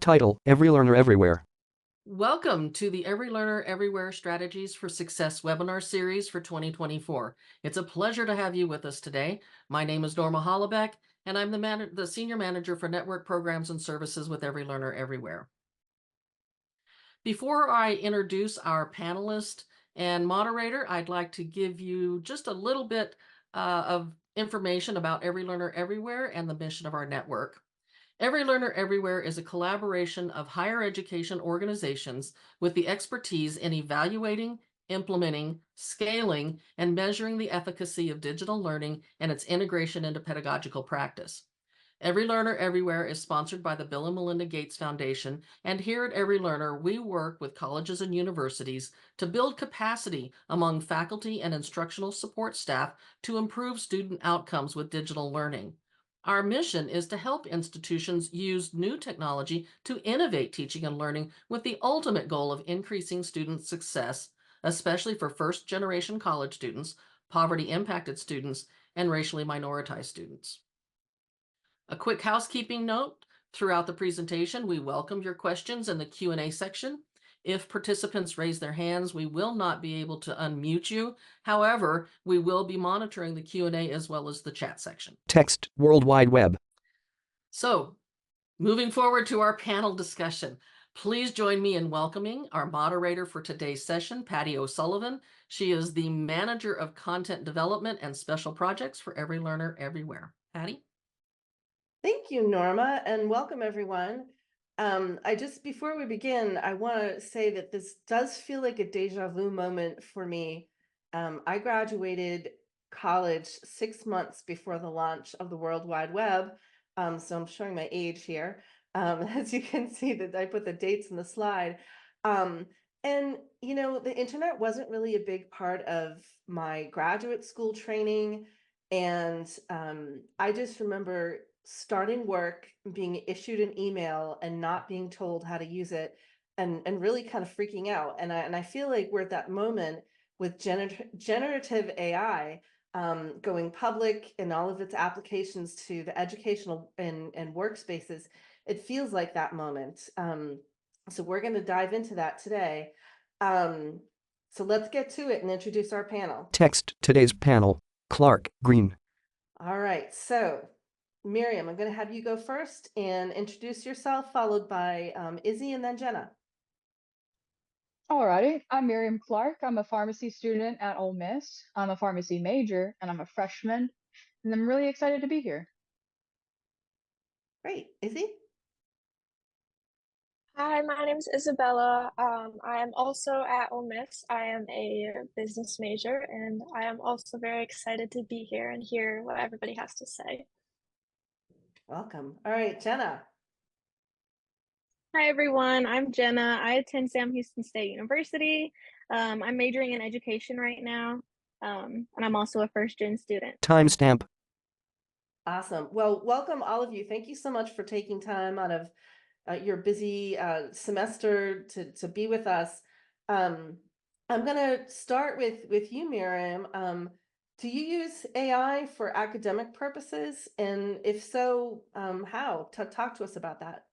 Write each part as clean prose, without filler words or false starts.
Title: Every Learner Everywhere. Welcome to the Every Learner Everywhere Strategies for Success webinar series for 2024. It's a pleasure to have you with us today. My name is Norma Hollebeck, and I'm the Senior Manager for Network Programs and Services with Every Learner Everywhere. Before I introduce our panelist and moderator, I'd like to give you just a little bit of information about Every Learner Everywhere and the mission of our network. Every Learner Everywhere is a collaboration of higher education organizations with the expertise in evaluating, implementing, scaling, and measuring the efficacy of digital learning and its integration into pedagogical practice. Every Learner Everywhere is sponsored by the Bill and Melinda Gates Foundation, and here at Every Learner, we work with colleges and universities to build capacity among faculty and instructional support staff to improve student outcomes with digital learning. Our mission is to help institutions use new technology to innovate teaching and learning with the ultimate goal of increasing student success, especially for first-generation college students, poverty-impacted students, and racially minoritized students. A quick housekeeping note, throughout the presentation, we welcome your questions in the Q&A section. If participants raise their hands, we will not be able to unmute you. However, we will be monitoring the Q&A as well as the chat section. Text: World Wide Web. So, moving forward to our panel discussion, please join me in welcoming our moderator for today's session, Patty O'Sullivan. She is the Manager of Content Development and Special Projects for Every Learner Everywhere. Patty? Thank you, Norma, and welcome everyone. Before we begin, I want to say that this does feel like a deja vu moment for me. I graduated college 6 months before the launch of the World Wide Web. So I'm showing my age here. As you can see that I put the dates in the slide. And the internet wasn't really a big part of my graduate school training. And I just remember starting work, being issued an email and not being told how to use it, and really kind of freaking out. And I feel like we're at that moment with generative AI going public and all of its applications to the educational and workspaces. It feels like that moment. So we're going to dive into that today. So let's get to it and introduce our panel. Text: Today's panel: Clark Green. All right, so Miriam, I'm going to have you go first and introduce yourself, followed by Izzy and then Jenna. Alrighty, I'm Miriam Clark. I'm a pharmacy student at Ole Miss. I'm a pharmacy major and I'm a freshman, and I'm really excited to be here. Great. Izzy? Hi, my name is Isabella. I am also at Ole Miss. I am a business major, and I am also very excited to be here and hear what everybody has to say. Welcome. All right, Jenna. Hi, everyone. I'm Jenna. I attend Sam Houston State University. I'm majoring in education right now, and I'm also a first-gen student. Timestamp. Awesome. Well, welcome all of you. Thank you so much for taking time out of your busy semester to be with us. I'm going to start with you, Miriam. Do you use AI for academic purposes? And if so, how? Talk to us about that.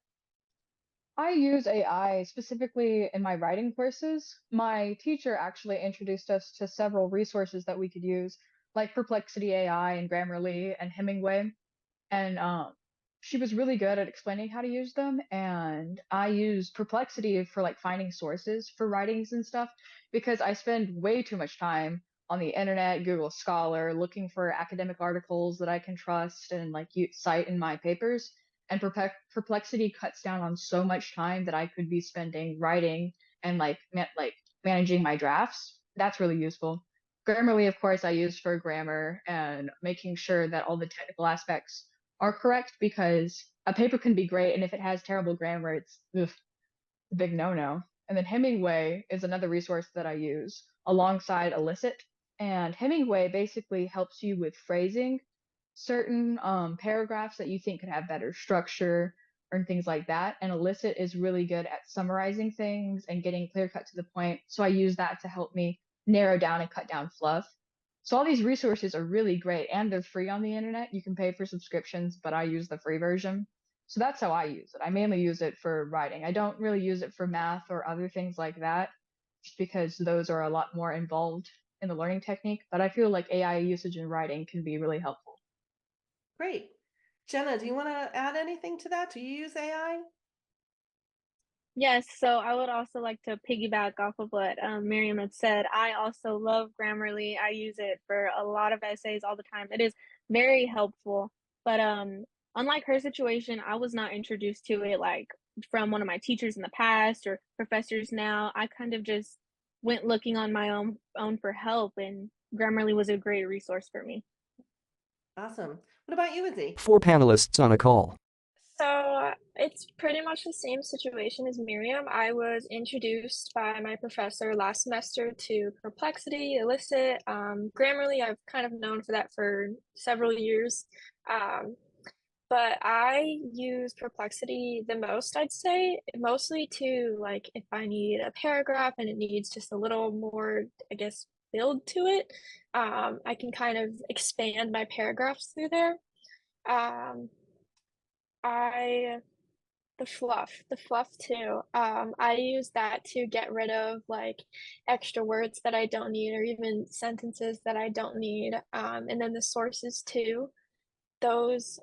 I use AI specifically in my writing courses. My teacher actually introduced us to several resources that we could use, like Perplexity AI and Grammarly and Hemingway. And she was really good at explaining how to use them. And I use Perplexity for like finding sources for writings and stuff because I spend way too much time on the internet, Google Scholar, looking for academic articles that I can trust and like cite in my papers. And Perplexity cuts down on so much time that I could be spending writing and like managing my drafts. That's really useful. Grammarly, of course, I use for grammar and making sure that all the technical aspects are correct because a paper can be great, and if it has terrible grammar, it's a big no-no. And then Hemingway is another resource that I use alongside Elicit. And Hemingway basically helps you with phrasing certain paragraphs that you think could have better structure or things like that. And Elicit is really good at summarizing things and getting clear cut to the point. So I use that to help me narrow down and cut down fluff. So all these resources are really great and they're free on the internet. You can pay for subscriptions, but I use the free version. So that's how I use it. I mainly use it for writing. I don't really use it for math or other things like that, just because those are a lot more involved in the learning technique. But I feel like AI usage in writing can be really helpful. Great. Jenna, do you want to add anything to that? Do you use AI? Yes, so I would also like to piggyback off of what Miriam had said. I also love Grammarly. I use it for a lot of essays all the time. It is very helpful. But unlike her situation, I was not introduced to it like from one of my teachers in the past or professors now. I kind of just went looking on my own for help, and Grammarly was a great resource for me. Awesome. What about you, Izzy? 4 panelists on a call. So it's pretty much the same situation as Miriam. I was introduced by my professor last semester to Perplexity, Elicit, Grammarly. I've kind of known for that for several years. Um, but I use Perplexity the most, I'd say, mostly to like if I need a paragraph and it needs just a little more, I guess, build to it. I can kind of expand my paragraphs through there. Um, I the fluff too. I use that to get rid of like extra words that I don't need or even sentences that I don't need. And then the sources too. Those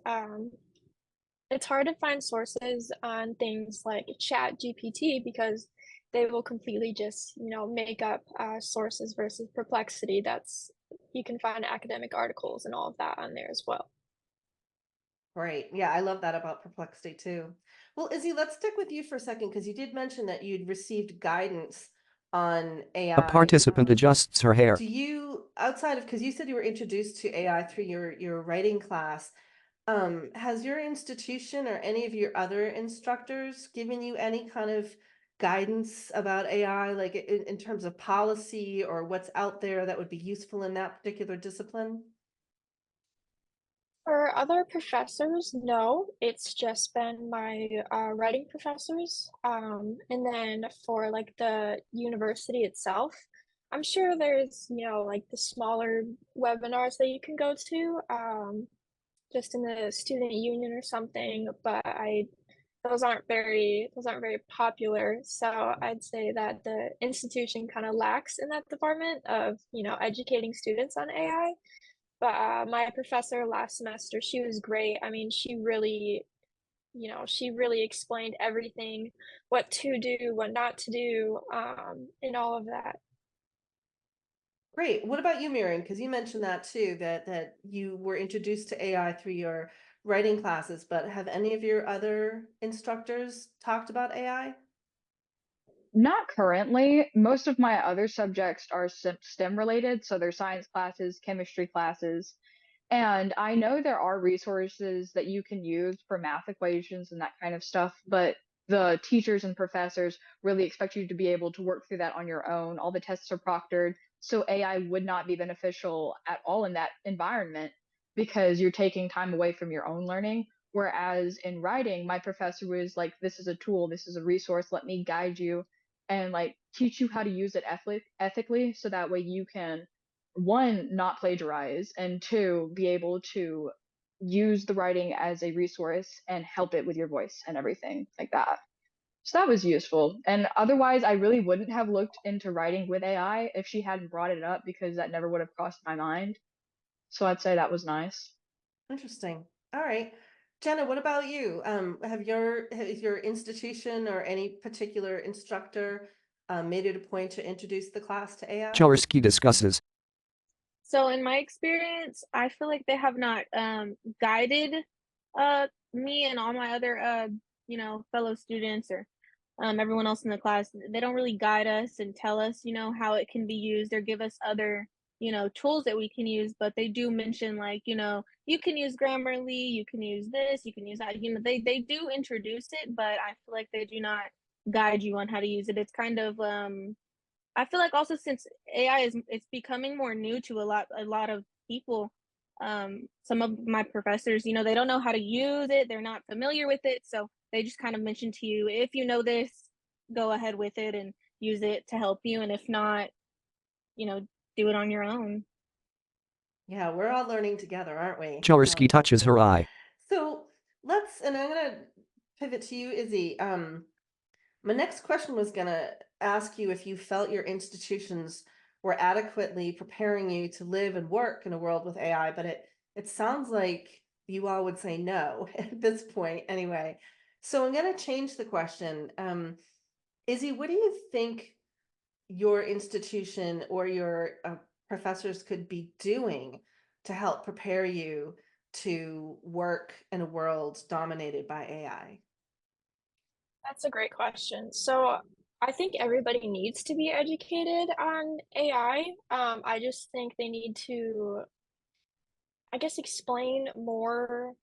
it's hard to find sources on things like Chat GPT because they will completely just, make up sources versus Perplexity. That's you can find academic articles and all of that on there as well. Great. Yeah, I love that about Perplexity too. Well, Izzy, let's stick with you for a second because you did mention that you'd received guidance on AI. A participant adjusts her hair. Do you, outside of, because you said you were introduced to AI through your writing class, has your institution or any of your other instructors given you any kind of guidance about AI, like in terms of policy or what's out there that would be useful in that particular discipline? For other professors, no, it's just been my writing professors. And then for like the university itself, I'm sure there's, like the smaller webinars that you can go to, just in the student union or something, but those aren't very popular. So I'd say that the institution kind of lacks in that department of, educating students on AI. But my professor last semester, she was great. I mean, she really explained everything, what to do, what not to do, and all of that. Great. What about you, Miriam? Because you mentioned that too, that you were introduced to AI through your writing classes, but have any of your other instructors talked about AI? Not currently. Most of my other subjects are STEM related, so they're science classes, chemistry classes. And I know there are resources that you can use for math equations and that kind of stuff, but the teachers and professors really expect you to be able to work through that on your own. All the tests are proctored, so AI would not be beneficial at all in that environment because you're taking time away from your own learning. Whereas in writing, my professor was like, this is a tool, this is a resource, let me guide you and like teach you how to use it ethically so that way you can one not plagiarize and two be able to use the writing as a resource and help it with your voice and everything like that. So that was useful. And otherwise I really wouldn't have looked into writing with AI if she hadn't brought it up because that never would have crossed my mind. So I'd say that was nice. Interesting. All right. Jenna, what about you? Has your institution or any particular instructor made it a point to introduce the class to AI? Jaworski discusses. So in my experience, I feel like they have not guided me and all my other fellow students or everyone else in the class. They don't really guide us and tell us, how it can be used or give us other, tools that we can use, but they do mention like, you can use Grammarly, you can use this, you can use that. They do introduce it, but I feel like they do not guide you on how to use it. It's kind of I feel like also since AI it's becoming more new to a lot of people, some of my professors, they don't know how to use it, they're not familiar with it, so they just kind of mention to you, if you know this, go ahead with it and use it to help you, and if not, you know, do it on your own. Yeah, we're all learning together, aren't we? Jaworski touches her eye. So and I'm going to pivot to you, Izzy. My next question was going to ask you if you felt your institutions were adequately preparing you to live and work in a world with AI, but it sounds like you all would say no at this point anyway. So I'm going to change the question. Izzy, what do you think your institution or your professors could be doing to help prepare you to work in a world dominated by AI? That's a great question. So I think everybody needs to be educated on AI. I just think they need to, I guess, explain more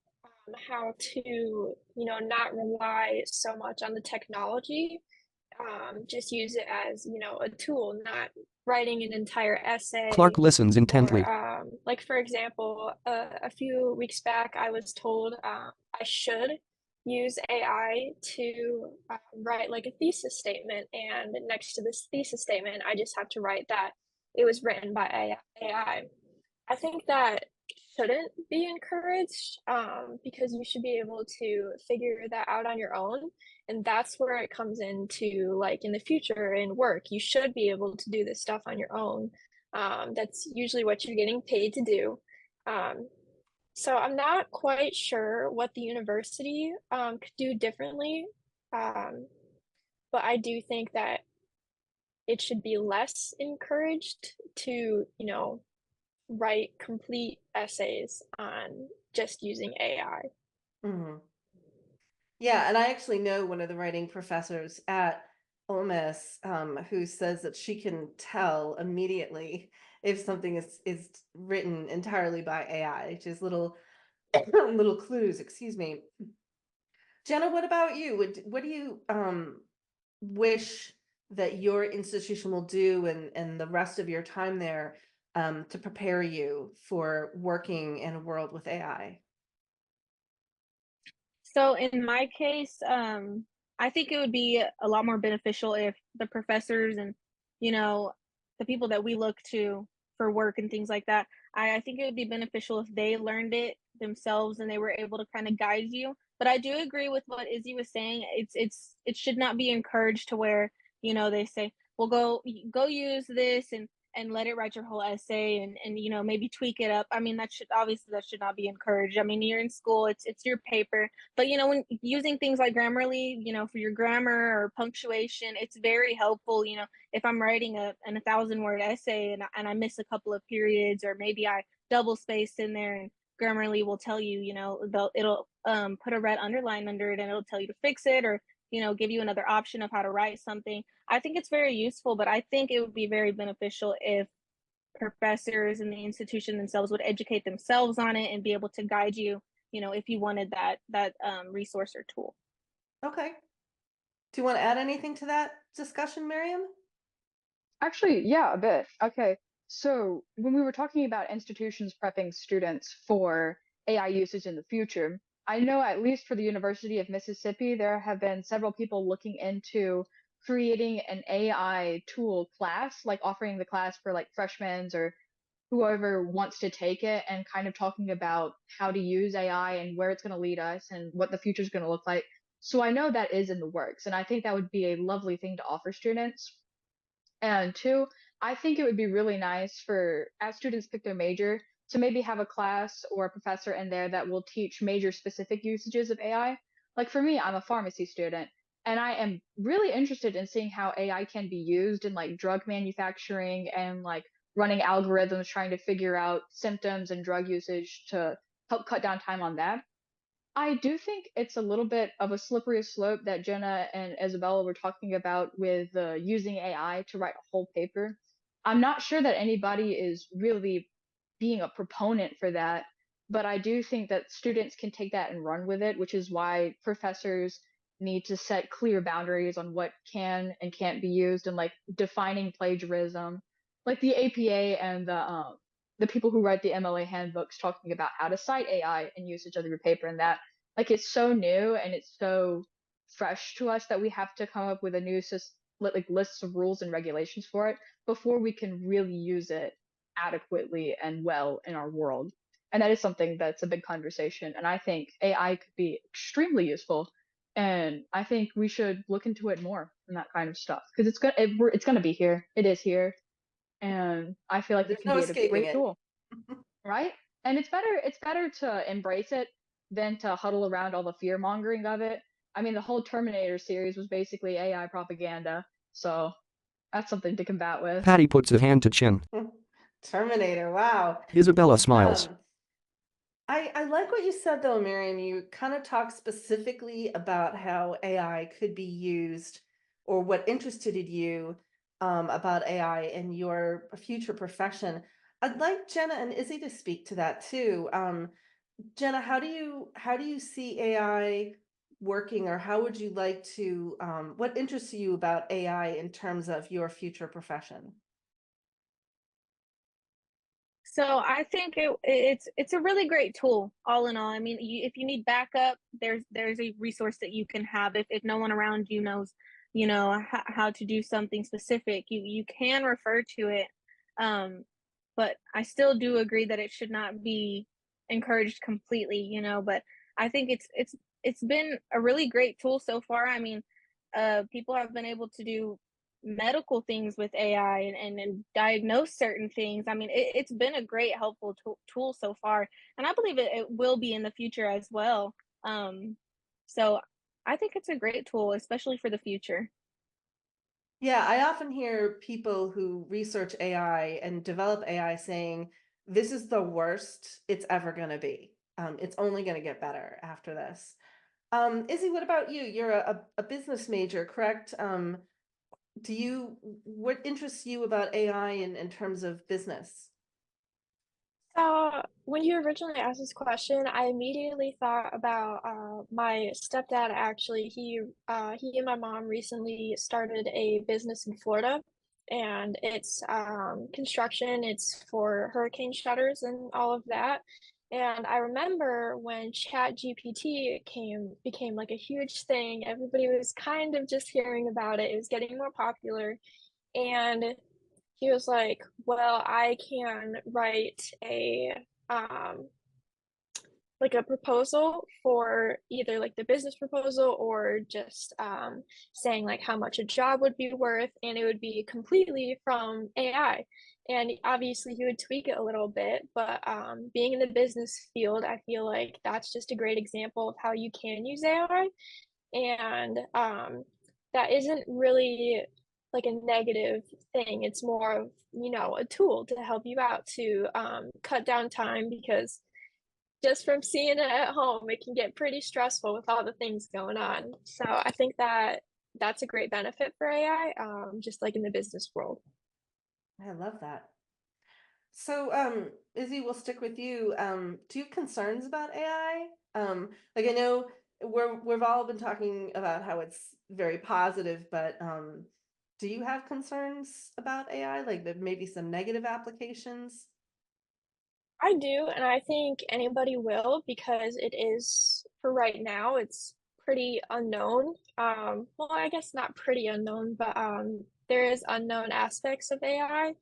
how to, not rely so much on the technology. Just use it as, a tool, not writing an entire Clark essay. listens Or, intently. like, for example, a few weeks back, I was told I should use AI to write like a thesis statement. And next to this thesis statement, I just have to write that it was written by AI. I think that shouldn't be encouraged because you should be able to figure that out on your own. And that's where it comes into, like, in the future in work, you should be able to do this stuff on your own. That's usually what you're getting paid to do. Um, so I'm not quite sure what the university could do differently, um, but I do think that it should be less encouraged to, write complete essays on just using AI. Mhm. Yeah, and I actually know one of the writing professors at Ole Miss who says that she can tell immediately if something is written entirely by AI. Just little little clues, excuse me. Jenna, what about you? What do you wish that your institution will do and the rest of your time there to prepare you for working in a world with AI? So in my case, I think it would be a lot more beneficial if the professors and, you know, the people that we look to for work and things like that, I think it would be beneficial if they learned it themselves and they were able to kind of guide you. But I do agree with what Izzy was saying. It should not be encouraged to where, they say, well, go use this and let it write your whole essay and maybe tweak it up. I mean, that should not be encouraged. I mean, you're in school, it's your paper, but when using things like Grammarly, for your grammar or punctuation, it's very helpful. If I'm writing an 1,000-word essay and I miss a couple of periods, or maybe I double spaced in there, and Grammarly will tell you, it'll put a red underline under it and it'll tell you to fix it, or give you another option of how to write something. I think it's very useful, but I think it would be very beneficial if professors and the institution themselves would educate themselves on it and be able to guide you, if you wanted that resource or tool. Okay. Do you want to add anything to that discussion, Miriam? Actually, yeah, a bit. Okay. So when we were talking about institutions prepping students for AI usage in the future, I know at least for the University of Mississippi, there have been several people looking into creating an AI tool class, like offering the class for like freshmen or whoever wants to take it, and kind of talking about how to use AI and where it's going to lead us and what the future is going to look like. So I know that is in the works, and I think that would be a lovely thing to offer students. And two, I think it would be really nice for, as students pick their major, to maybe have a class or a professor in there that will teach major specific usages of AI. Like for me, I'm a pharmacy student, and I am really interested in seeing how AI can be used in like drug manufacturing and like running algorithms trying to figure out symptoms and drug usage to help cut down time on that. I do think it's a little bit of a slippery slope that Jenna and Isabella were talking about with using AI to write a whole paper. I'm not sure that anybody is really being a proponent for that, but I do think that students can take that and run with it, which is why professors need to set clear boundaries on what can and can't be used, and like defining plagiarism, like the APA and the people who write the MLA handbooks talking about how to cite AI and usage of your paper, and that like it's so new and it's so fresh to us that we have to come up with a new like lists of rules and regulations for it before we can really use it adequately and well in our world. And that is something that's a big conversation. And I think AI could be extremely useful And I think we should look into it more and that kind of stuff because it's gonna be here. It is here, and I feel like it There's can no be a escaping great it. tool, right? And it's better to embrace it than to huddle around all the fear mongering of it. I mean, the whole Terminator series was basically AI propaganda, so that's something to combat with. Patty puts a hand to chin. Terminator, wow. Isabella smiles. I like what you said though, Miriam. You kind of talked specifically about how AI could be used or what interested you about AI in your future profession. I'd like Jenna and Izzy to speak to that too. Jenna, how do you see AI working, or how would you like to what interests you about AI in terms of your future profession? So I think it's a really great tool, all in all. I mean, if you need backup, there's a resource that you can have. If no one around you knows, how to do something specific, you can refer to it. Um, but I still do agree that it should not be encouraged completely. But I think it's been a really great tool so far. I mean, people have been able to do medical things with AI and diagnose certain things. I mean, it's been a great helpful tool so far, and I believe it will be in the future as well. So I think it's a great tool, especially for the future. Yeah, I often hear people who research AI and develop AI saying this is the worst it's ever going to be. It's only going to get better after this. Izzy, what about you? You're a business major, correct? What interests you about AI in terms of business? So when you originally asked this question, I immediately thought about my stepdad. Actually, he and my mom recently started a business in Florida, and it's construction. It's for hurricane shutters and all of that. And I remember when Chat GPT became like a huge thing. Everybody was kind of just hearing about it. It was getting more popular, and he was like, "Well, I can write um like a proposal for either like the business proposal or just saying like how much a job would be worth, and it would be completely from AI." And obviously he would tweak it a little bit, but being in the business field, I feel like that's just a great example of how you can use AI. And that isn't really like a negative thing. It's more of, a tool to help you out to cut down time, because just from seeing it at home, it can get pretty stressful with all the things going on. So I think that that's a great benefit for AI, just like in the business world. I love that. So, Izzy, we'll stick with you. Do you have concerns about AI? Like I know we've all been talking about how it's very positive, but do you have concerns about AI? Like that maybe some negative applications? I do, and I think anybody will, because it is, for right now, it's pretty unknown. Well, I guess not pretty unknown, but there is unknown aspects of AI.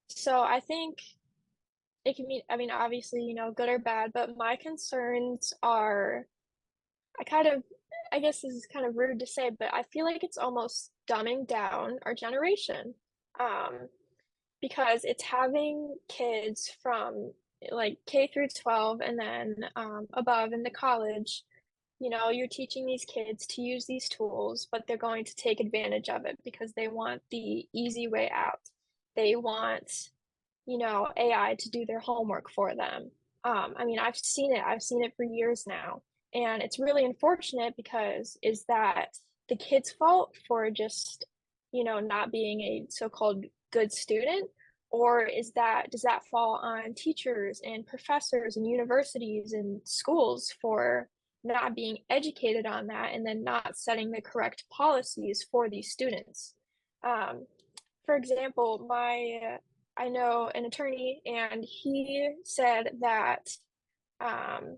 So I think it can be, I mean, obviously, good or bad, but my concerns are, I kind of, I guess this is kind of rude to say, but I feel like it's almost dumbing down our generation. Um, because it's having kids from like K through 12 and then above into college. You're teaching these kids to use these tools, but they're going to take advantage of it because they want the easy way out. They want, AI to do their homework for them. I mean, I've seen it for years now. And it's really unfortunate, because is that the kid's fault for just, not being a so-called good student? Or does that fall on teachers and professors and universities and schools for not being educated on that, and then not setting the correct policies for these students? Um, for example, I know an attorney, and he said that um,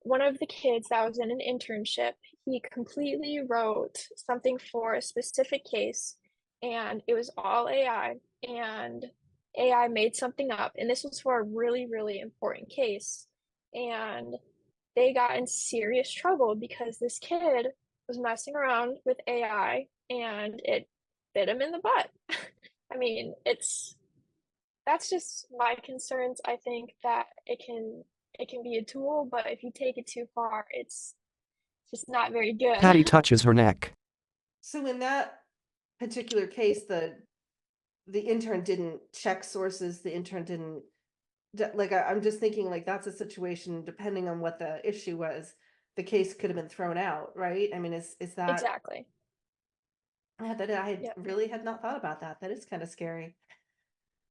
one of the kids that was in an internship, he completely wrote something for a specific case, and it was all AI, and AI made something up, and this was for a really, really important case. And they got in serious trouble because this kid was messing around with AI and it bit him in the butt. I mean, that's just my concerns. I think that it can be a tool, but if you take it too far, it's just not very good. Patty touches her neck. So in that particular case, the intern didn't check sources, the intern didn't like I'm just thinking like that's a situation depending on what the issue was, the case could have been thrown out, right? I mean, is that Exactly. yeah, that I Yep. really had not thought about that. That is kind of scary.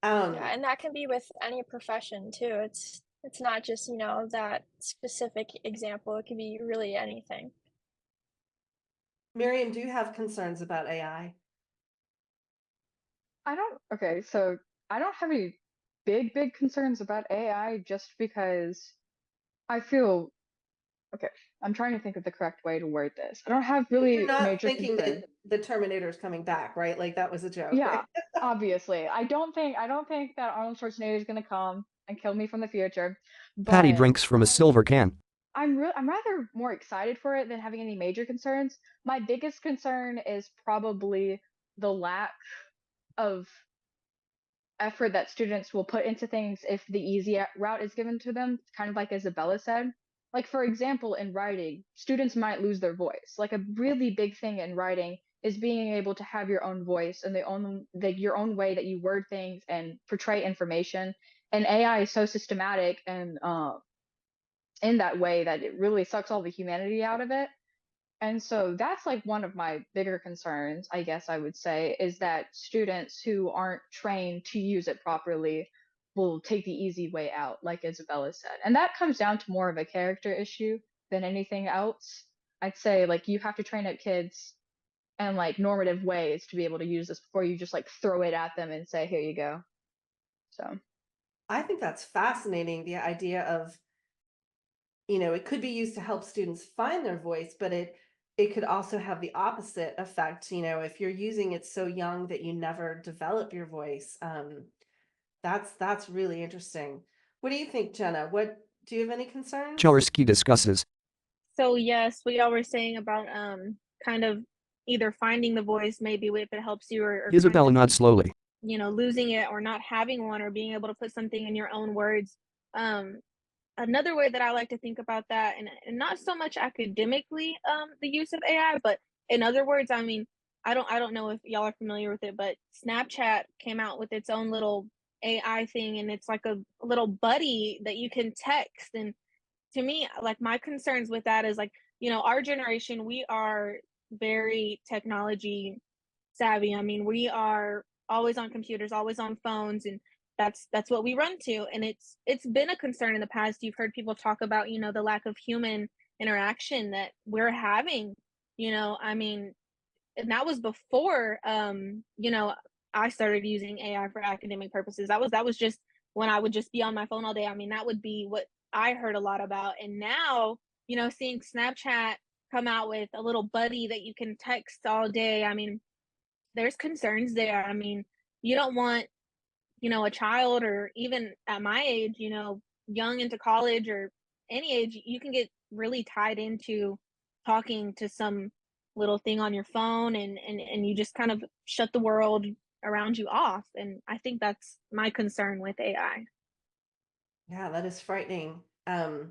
Yeah, and that can be with any profession too. It's not just, that specific example. It can be really anything. Miriam, do you have concerns about AI? Okay, so I don't have any big concerns about AI just because I feel, okay, I'm trying to think of the correct way to word this. I don't have You're really not major thinking concern. that the Terminator is coming back, right? Like that was a joke, Yeah, right? obviously. I don't think that Arnold Schwarzenegger is gonna come and kill me from the future, Patty but drinks from a silver can. I'm rather more excited for it than having any major concerns. My biggest concern is probably the lack of effort that students will put into things if the easy route is given to them, kind of like Isabella said. Like, for example, in writing, students might lose their voice. Like, a really big thing in writing is being able to have your own voice and your own way that you word things and portray information. And AI is so systematic and in that way that it really sucks all the humanity out of it. And so that's like one of my bigger concerns, I guess I would say, is that students who aren't trained to use it properly will take the easy way out, like Isabella said. And that comes down to more of a character issue than anything else. I'd say like you have to train up kids in like normative ways to be able to use this before you just like throw it at them and say, here you go. So I think that's fascinating, the idea of, it could be used to help students find their voice, but it could also have the opposite effect, if you're using it so young that you never develop your voice. That's really interesting. What do you think, Jenna? What do you have any concerns? Jaworski discusses. So yes, what y'all were saying about kind of either finding the voice, maybe if it helps you, or kind Isabella of, nods slowly. losing it or not having one or being able to put something in your own words. Um, Another way that I like to think about that, and not so much academically, the use of AI, but in other words, I mean, I don't know if y'all are familiar with it, but Snapchat came out with its own little AI thing, and it's like a little buddy that you can text. And to me, like, my concerns with that is like, our generation, we are very technology savvy. I mean, we are always on computers, always on phones, and that's what we run to. And it's been a concern in the past. You've heard people talk about, the lack of human interaction that we're having. I mean, and that was before I started using AI for academic purposes. That was just when I would just be on my phone all day. I mean, that would be what I heard a lot about. And now, seeing Snapchat come out with a little buddy that you can text all day, I mean, there's concerns there. I mean, you don't want, a child, or even at my age, young into college or any age, you can get really tied into talking to some little thing on your phone, and you just kind of shut the world around you off. And I think that's my concern with AI. Yeah, that is frightening. I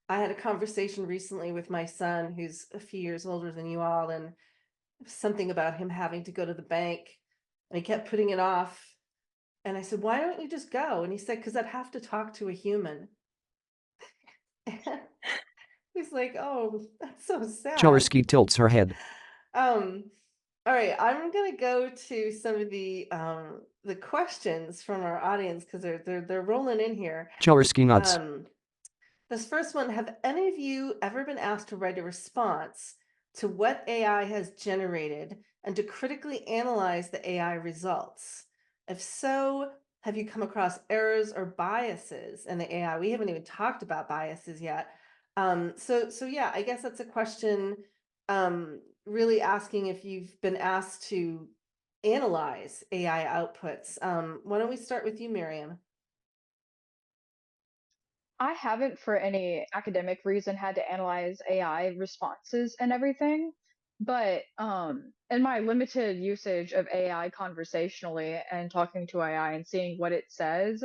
had a conversation recently with my son, who's a few years older than you all, and something about him having to go to the bank, and he kept putting it off. And I said, "Why don't you just go?" And he said, "Because I'd have to talk to a human." He's like, "Oh, that's so sad." Jaworski tilts her head. Um, all right, I'm gonna go to some of the questions from our audience because they're rolling in here. Jaworski nods. This first one, have any of you ever been asked to write a response to what AI has generated and to critically analyze the AI results? If so, have you come across errors or biases in the AI? We haven't even talked about biases yet. So yeah, I guess that's a question, really asking if you've been asked to analyze AI outputs. Why don't we start with you, Miriam? I haven't, for any academic reason, had to analyze AI responses and everything, but in my limited usage of AI conversationally and talking to AI and seeing what it says,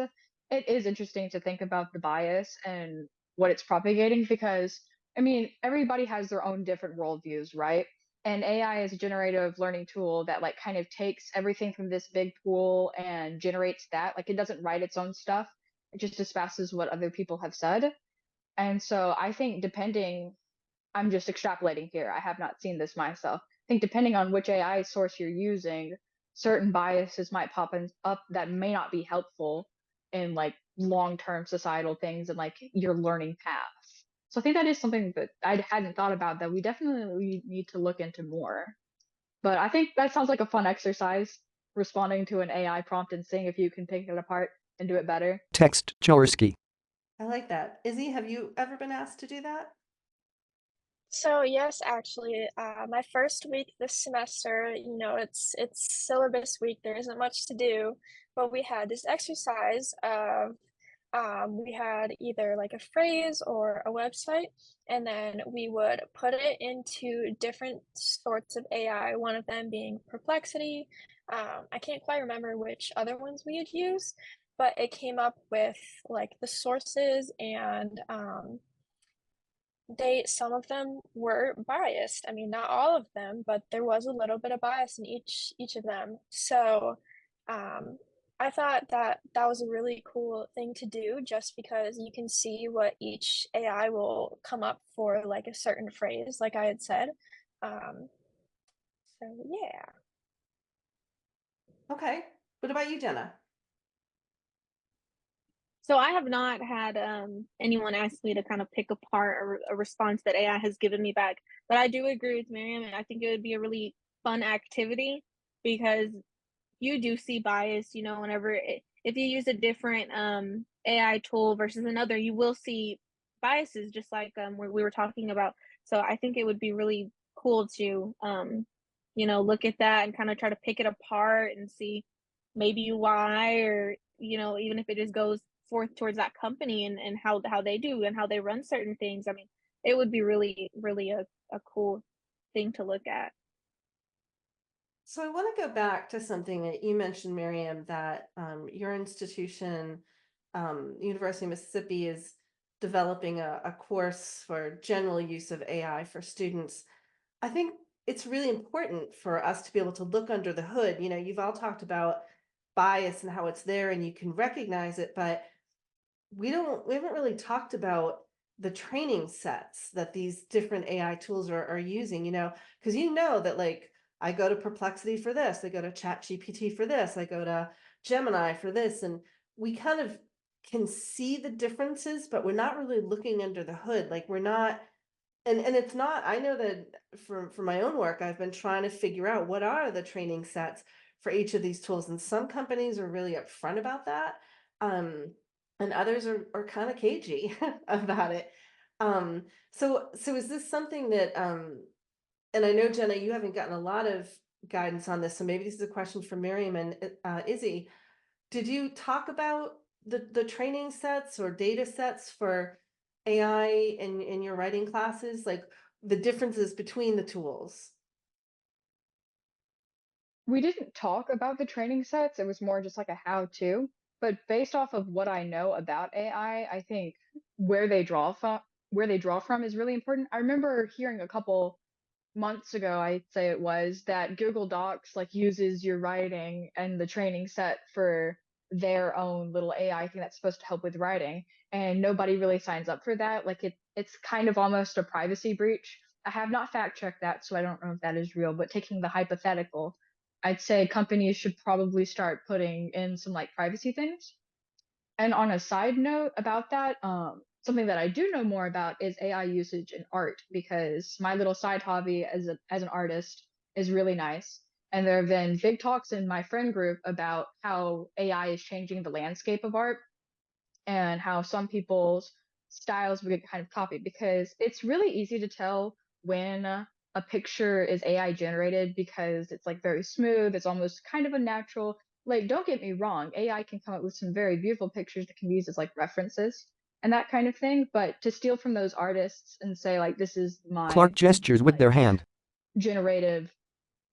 it is interesting to think about the bias and what it's propagating because, I mean, everybody has their own different worldviews, right? And AI is a generative learning tool that like kind of takes everything from this big pool and generates that. Like it doesn't write its own stuff, just as fast as what other people have said. And so I think depending, I'm just extrapolating here. I have not seen this myself. I think depending on which AI source you're using, certain biases might up that may not be helpful in like long-term societal things and like your learning path. So I think that is something that I hadn't thought about that we definitely need to look into more. But I think that sounds like a fun exercise, responding to an AI prompt and seeing if you can pick it apart and do it better. Text Jaworski. I like that. Izzy, have you ever been asked to do that? So yes, actually, my first week this semester, it's syllabus week. There isn't much to do, but we had this exercise of we had either like a phrase or a website, and then we would put it into different sorts of AI. One of them being Perplexity. I can't quite remember which other ones we had used, but it came up with like the sources and some of them were biased. I mean, not all of them, but there was a little bit of bias in each of them. So, um, I thought that that was a really cool thing to do just because you can see what each AI will come up for like a certain phrase, like I had said. Um, so yeah. Okay. What about you, Jenna? So I have not had anyone ask me to kind of pick apart a response that AI has given me back, but I do agree with Miriam, and I think it would be a really fun activity because you do see bias, whenever if you use a different AI tool versus another, you will see biases just like we were talking about. So I think it would be really cool to look at that and kind of try to pick it apart and see maybe why, or even if it just goes forth towards that company and how they do and how they run certain things. I mean, it would be really really a cool thing to look at. So I want to go back to something that you mentioned, Miriam, that your institution, University of Mississippi, is developing a course for general use of AI for students. I think it's really important for us to be able to look under the hood. You know, you've all talked about bias and how it's there and you can recognize it, but we haven't really talked about the training sets that these different AI tools are using, because you know that like I go to Perplexity for this, I go to ChatGPT for this, I go to Gemini for this, and we kind of can see the differences, but we're not really looking under the hood. Like we're not, and it's not, I know that for my own work, I've been trying to figure out what are the training sets for each of these tools. And some companies are really upfront about that. Um, and others are kind of cagey about it. So is this something that and I know Jenna, you haven't gotten a lot of guidance on this, so maybe this is a question for Miriam and Izzy. Did you talk about the training sets or data sets for AI in your writing classes, like the differences between the tools? We didn't talk about the training sets. It was more just like a how-to. But based off of what I know about AI, I think where they draw from is really important. I remember hearing a couple months ago, I'd say it was, that Google Docs like uses your writing and the training set for their own little AI thing that's supposed to help with writing, and nobody really signs up for that. Like it's kind of almost a privacy breach. I have not fact checked that, so I don't know if that is real, but taking the hypothetical, I'd say companies should probably start putting in some like privacy things. And on a side note about that, something that I do know more about is AI usage in art because my little side hobby as an artist is really nice. And there have been big talks in my friend group about how AI is changing the landscape of art and how some people's styles will get kind of copied because it's really easy to tell when a picture is AI generated because it's like very smooth, it's almost kind of a natural. Like, don't get me wrong, AI can come up with some very beautiful pictures that can be used as like references. and that kind of thing. But to steal from those artists and say like this is my Clark gestures with their like hand. generative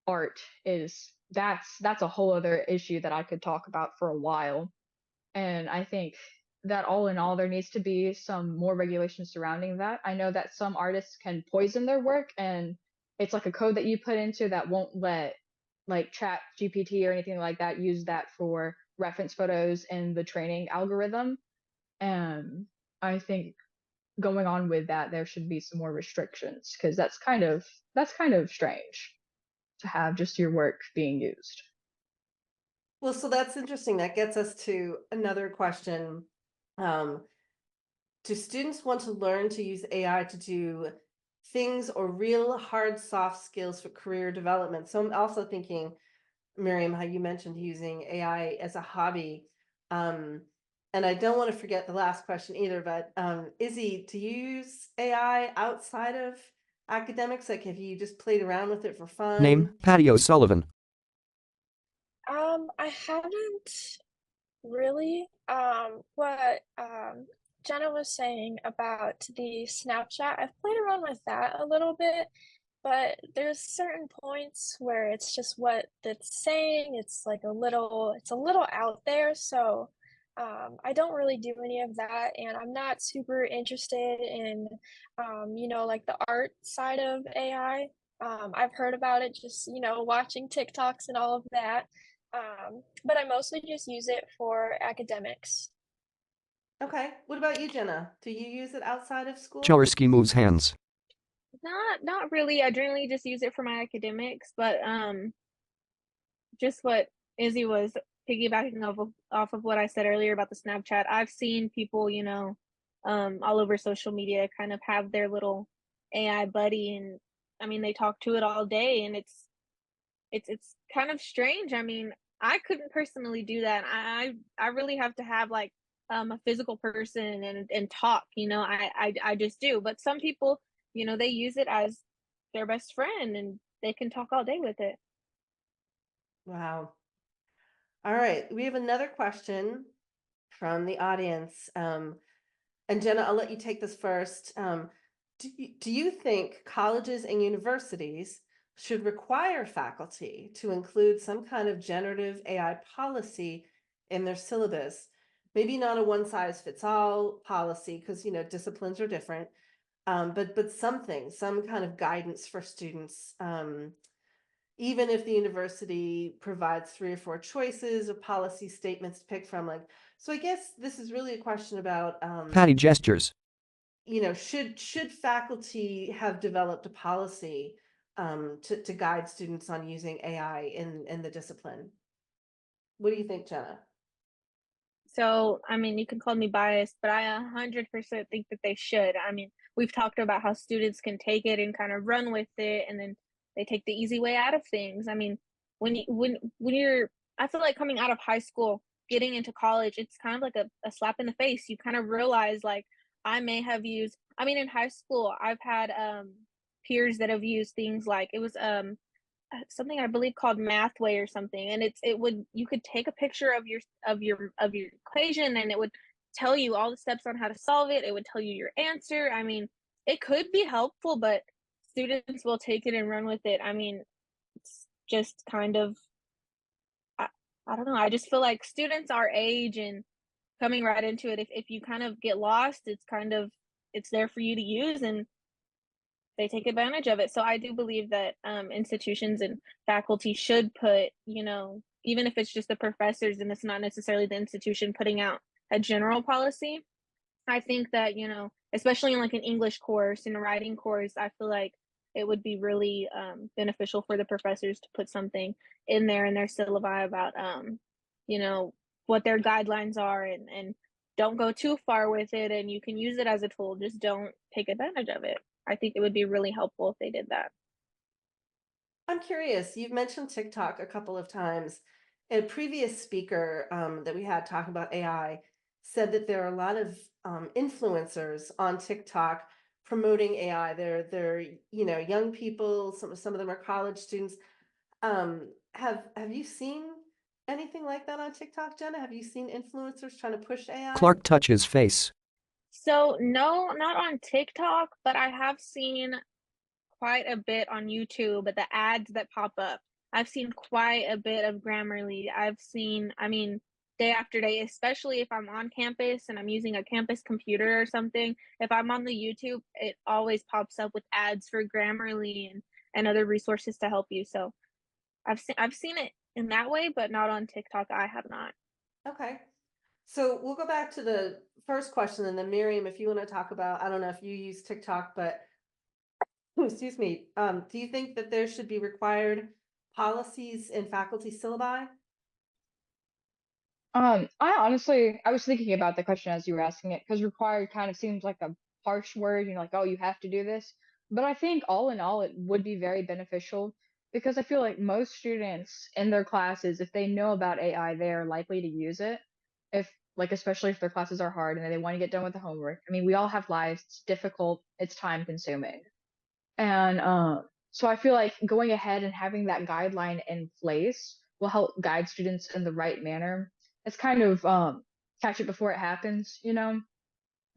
art is that's a whole other issue that I could talk about for a while. And I think that all in all, there needs to be some more regulation surrounding that. I know that some artists can poison their work, and it's like a code that you put into that won't let like Chat GPT or anything like that use that for reference photos in the training algorithm. And I think going on with that, there should be some more restrictions because that's kind of strange to have just your work being used. Well, so that's interesting. That gets us to another question. Um, do students want to learn to use AI to do things or real hard soft skills for career development? So I'm also thinking, Miriam, how you mentioned using AI as a hobby. And I don't want to forget the last question either, but Izzy, do you use AI outside of academics? Like, have you just played around with it for Name, fun? Patty O'Sullivan. I haven't really. What Jenna was saying about the Snapchat, I've played around with that a little bit, but there's certain points where it's just what it's saying. It's like it's a little out there. So I don't really do any of that, and I'm not super interested in, like the art side of AI. I've heard about it just, watching TikToks and all of that. But I mostly just use it for academics. Okay. What about you, Jenna? Do you use it outside of school? Jaworski moves hands. Not really. I generally just use it for my academics, but just what Izzy was piggybacking off of what I said earlier about the Snapchat. I've seen people, all over social media kind of have their little AI buddy, and I mean they talk to it all day, and it's kind of strange. I mean, I couldn't personally do that. I really have to have like a physical person and talk, I just do. But some people, they use it as their best friend and they can talk all day with it. Wow. All right. We have another question from the audience. And Jenna, I'll let you take this first. Do you think colleges and universities should require faculty to include some kind of generative AI policy in their syllabus? Maybe not a one size fits all policy because disciplines are different, but something, some kind of guidance for students. Even if the university provides 3 or 4 choices of policy statements to pick from, like, so I guess this is really a question about, Patty gestures. should faculty have developed a policy to guide students on using AI in the discipline? What do you think, Jenna? So, I mean, you can call me biased, but I 100% think that they should. I mean, we've talked about how students can take it and kind of run with it, and then they take the easy way out of things. I mean, when you're, I feel like coming out of high school, getting into college, it's kind of like a slap in the face. You kind of realize, like, I may have used, I mean, in high school, I've had peers that have used things like it was something I believe called Mathway or something, and you could take a picture of your equation, and it would tell you all the steps on how to solve it. It would tell you your answer. I mean, it could be helpful, but students will take it and run with it. I mean, it's just kind of I, I don't know. I just feel like students our age and coming right into it, if you kind of get lost, it's there for you to use, and they take advantage of it. So I do believe that institutions and faculty should put, even if it's just the professors and it's not necessarily the institution putting out a general policy. I think that, especially in like an English course and a writing course, I feel like it would be really beneficial for the professors to put something in there in their syllabi about, you know, what their guidelines are, and don't go too far with it. And you can use it as a tool, just don't take advantage of it. I think it would be really helpful if they did that. I'm curious, you've mentioned TikTok a couple of times. A previous speaker that we had talking about AI said that there are a lot of influencers on TikTok promoting AI. They're young people. Some of them are college students. Have you seen anything like that on TikTok, Jenna? Have you seen influencers trying to push AI? Clark touches face. So no, not on TikTok, but I have seen quite a bit on YouTube, but the ads that pop up, I've seen quite a bit of Grammarly. I've seen, I mean, day after day, especially if I'm on campus and I'm using a campus computer or something. If I'm on the YouTube, it always pops up with ads for Grammarly and other resources to help you. So I've seen it in that way, but not on TikTok. I have not. Okay. So we'll go back to the first question and then Miriam, if you want to talk about, I don't know if you use TikTok, but excuse me, do you think that there should be required policies in faculty syllabi? I was thinking about the question as you were asking it, because required kind of seems like a harsh word, like, oh, you have to do this. But I think all in all, it would be very beneficial because I feel like most students in their classes, if they know about AI, they are likely to use it. If, like, especially if their classes are hard and they want to get done with the homework. I mean, we all have lives, it's difficult, it's time consuming. And so I feel like going ahead and having that guideline in place will help guide students in the right manner. It's kind of catch it before it happens.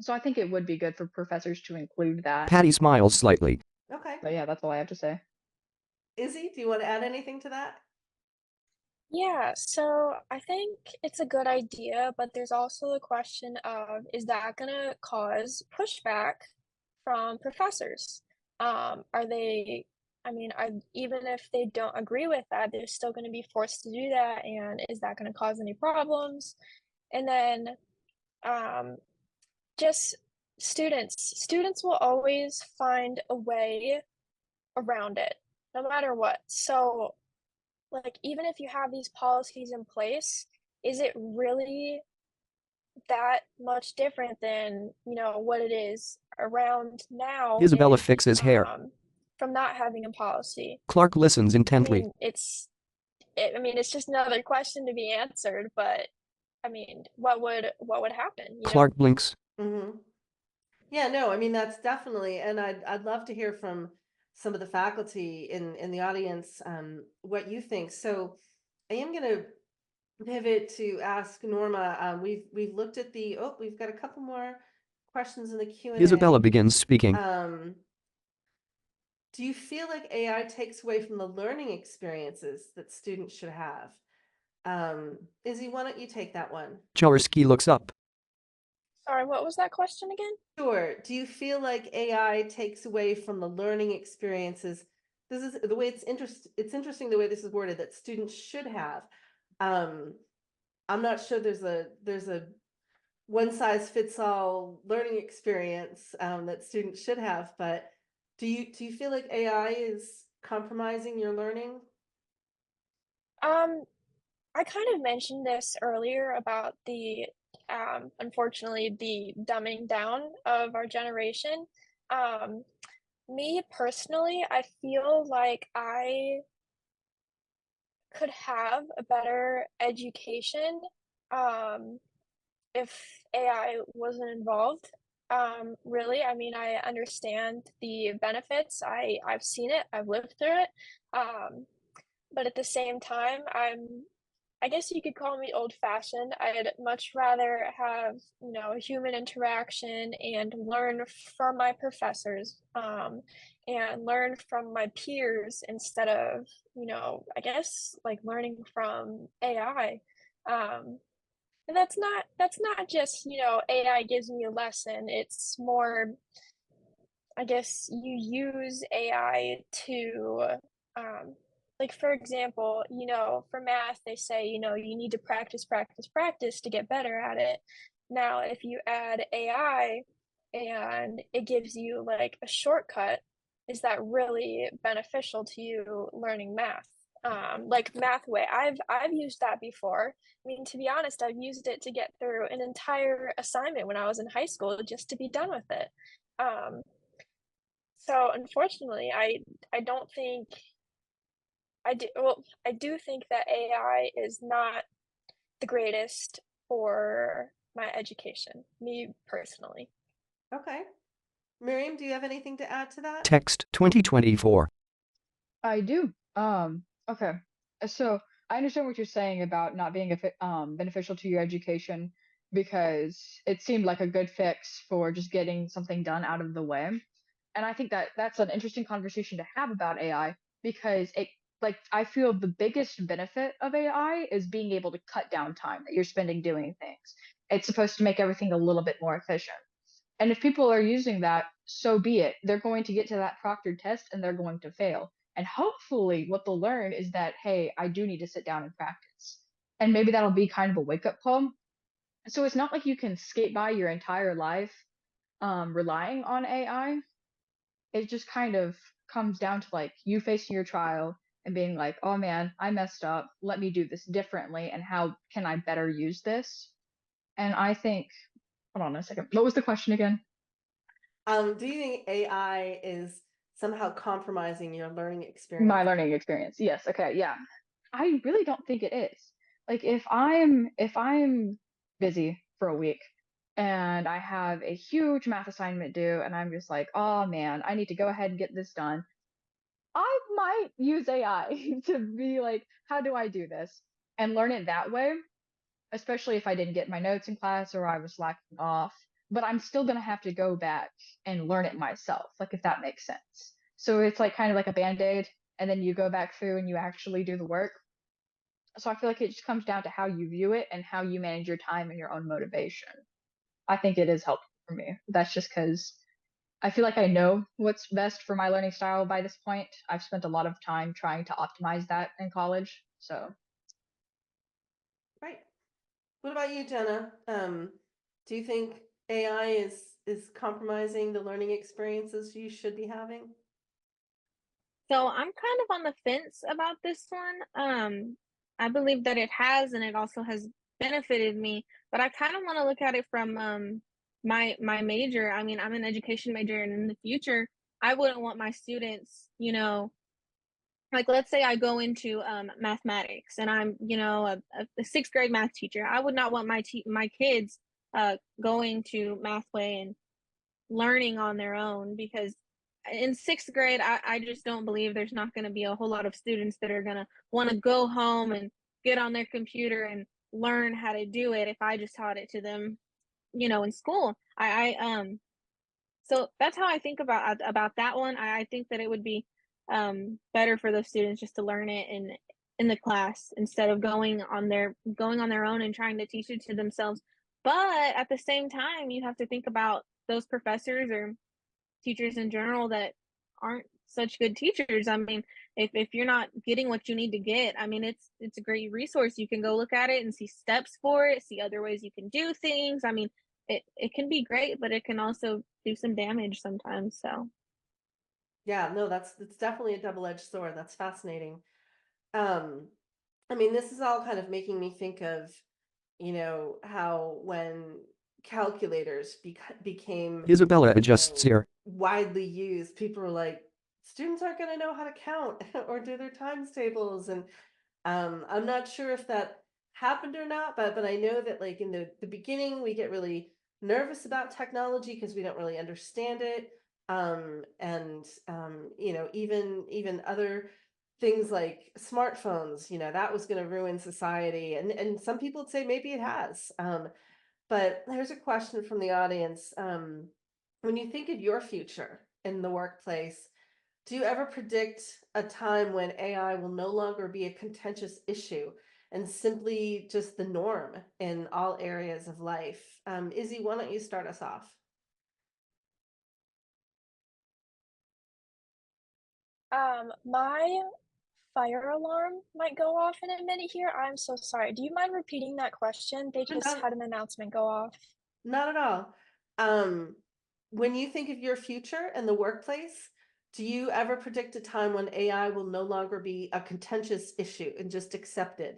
So I think it would be good for professors to include that. Patty smiles slightly. Okay. But yeah, that's all I have to say. Izzy, do you want to add anything to that? Yeah, so I think it's a good idea, but there's also the question of, is that gonna cause pushback from professors? Are they, I mean, even if they don't agree with that, they're still gonna be forced to do that, and is that gonna cause any problems? And then, um, just students will always find a way around it, no matter what. So, like, even if you have these policies in place, is it really that much different than, what it is around now Isabella in, fixes hair. from not having a policy? Clark listens I intently. mean, it's just another question to be answered, but I mean, what would happen, you know? Clark blinks. Mm-hmm. Yeah, no, I mean, that's definitely, and I'd love to hear from some of the faculty in the audience, what you think. So I am going to pivot to ask Norma. We've looked at we've got a couple more questions in the Q&A. Isabella begins speaking. Do you feel like AI takes away from the learning experiences that students should have? Izzy, why don't you take that one? Jaworski looks up. Sorry, what was that question again? Sure. Do you feel like AI takes away from the learning experiences? This is the way it's interesting the way this is worded, that students should have. I'm not sure there's a one size fits all learning experience that students should have, but do you feel like AI is compromising your learning? I kind of mentioned this earlier about unfortunately, the dumbing down of our generation. Um, Me personally, I feel like I could have a better education, um, if AI wasn't involved. Really, I mean, I understand the benefits. I've seen it, I've lived through it. Um, but at the same time, I guess you could call me old fashioned. I'd much rather have, human interaction and learn from my professors, and learn from my peers instead of, I guess like learning from AI. Um, and that's not just, AI gives me a lesson. It's more, I guess you use AI to, um, like, for example, for math, they say, you need to practice, practice, practice to get better at it. Now, if you add AI and it gives you like a shortcut, is that really beneficial to you learning math? Like Mathway, I've used that before. I mean, to be honest, I've used it to get through an entire assignment when I was in high school just to be done with it. Um, so unfortunately, I don't think I do think that AI is not the greatest for my education, me personally. Okay. Miriam, do you have anything to add to that? Text 2024. I do. Okay. So I understand what you're saying about not being beneficial to your education, because it seemed like a good fix for just getting something done out of the way. And I think that that's an interesting conversation to have about AI because it like I feel the biggest benefit of AI is being able to cut down time that you're spending doing things. It's supposed to make everything a little bit more efficient. And if people are using that, so be it. They're going to get to that proctored test and they're going to fail. And hopefully, what they'll learn is that, hey, I do need to sit down and practice. And maybe that'll be kind of a wake up call. So it's not like you can skate by your entire life relying on AI. It just kind of comes down to like you facing your trial and being like, oh man, I messed up. Let me do this differently. And how can I better use this? And I think, hold on a second. What was the question again? Do you think AI is somehow compromising your learning My experience? learning experience. Yes. Okay. Yeah. I really don't think it is. Like if I'm busy for a week and I have a huge math assignment due and I'm just like, oh man, I need to go ahead and get this done. I might use AI to be like, how do I do this? And learn it that way, especially if I didn't get my notes in class or I was slacking off. But I'm still gonna have to go back and learn it myself, like if that makes sense. So it's like kind of like a band-aid, and then you go back through and you actually do the work. So I feel like it just comes down to how you view it and how you manage your time and your own motivation. I think it is helpful for me. That's just because I feel like I know what's best for my learning style by this point. I've spent a lot of time trying to optimize that in college. So Right. What about you, Jenna? Do you think AI is compromising the learning experiences you should be having? So I'm kind of on the fence about this one. I believe that it has, and it also has benefited me, but I kind of want to look at it from my major. I mean, I'm an education major, and in the future, I wouldn't want my students, like let's say I go into mathematics, and I'm, a sixth grade math teacher. I would not want my kids going to Mathway and learning on their own, because in sixth grade, I just don't believe there's not going to be a whole lot of students that are going to want to go home and get on their computer and learn how to do it if I just taught it to them, in school. So that's how I think about that one. I think that it would be better for those students just to learn it in the class instead of going on their own and trying to teach it to themselves. But at the same time, you have to think about those professors or teachers in general that aren't such good teachers. I mean, if you're not getting what you need to get, I mean, it's a great resource. You can go look at it and see steps for it, see other ways you can do things. I mean, it can be great, but it can also do some damage sometimes. So Yeah, no, that's definitely a double-edged sword. That's fascinating. Um, I mean, this is all kind of making me think of, how when calculators became, Isabella adjusts here. widely used, people were like, students aren't going to know how to count or do their times tables. And I'm not sure if that happened or not, but I know that like in the beginning, we get really nervous about technology because we don't really understand it. And even other things like smartphones, that was going to ruin society. And some people would say maybe it has. But here's a question from the audience. When you think of your future in the workplace, do you ever predict a time when AI will no longer be a contentious issue and simply just the norm in all areas of life? Izzy, why don't you start us off? My fire alarm might go off in a minute here. I'm so sorry. Do you mind repeating that question? They just Not, had an announcement go off. not at all. Um, when you think of your future in the workplace, do you ever predict a time when AI will no longer be a contentious issue and just accepted?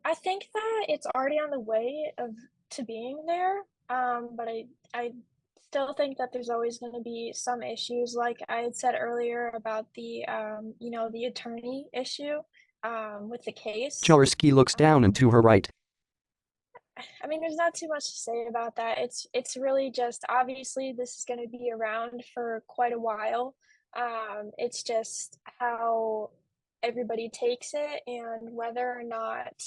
I think that it's already on the way of to being there. But I still think that there's always going to be some issues, like I had said earlier about the attorney issue, with the case. Jaworski looks down and to her right. I mean, there's not too much to say about that. It's really just obviously this is going to be around for quite a while. It's just how everybody takes it and whether or not